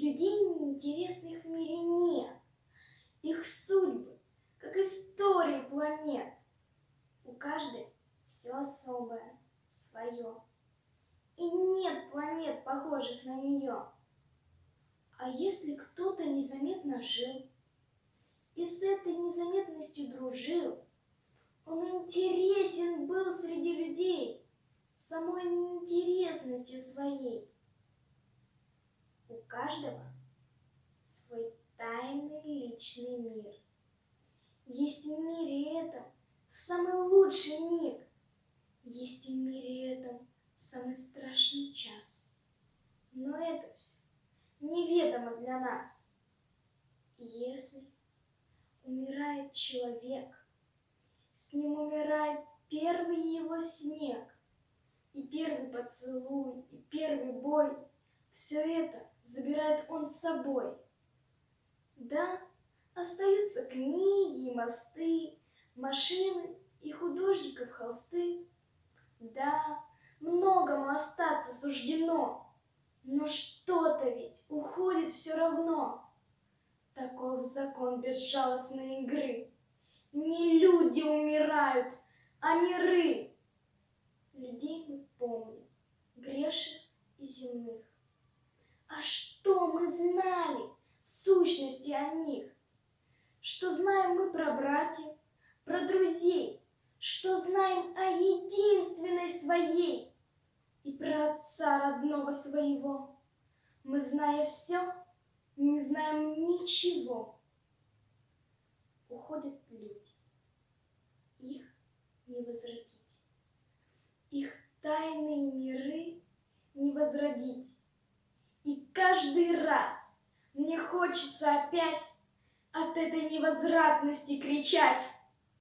Людей неинтересных в мире нет. Их судьбы, как истории планет. У каждой все особое, свое. И нет планет, похожих на нее. А если кто-то незаметно жил и с этой незаметностью дружил, он интересен был среди людей самой неинтересностью своей. У каждого свой тайный личный мир. Есть в мире этом самый лучший миг. Есть в мире этом самый страшный час. Но это все неведомо для нас. Если умирает человек, с ним умирает первый его снег, и первый поцелуй, и первый бой. Все это забирает он с собой. Да, остаются книги и мосты, машины и художников холсты. Да, многому остаться суждено, но что-то ведь уходит все равно. Таков закон безжалостной игры. Не люди умирают, а миры. Людей мы помним, грешных и земных. А что мы знали в сущности о них? Что знаем мы про братьев, про друзей? Что знаем о единственной своей и про отца родного своего? Мы, зная все, не знаем ничего. Уходят люди, их не возвратить. Их тайные миры не возродить. И каждый раз мне хочется опять от этой невозвратности кричать.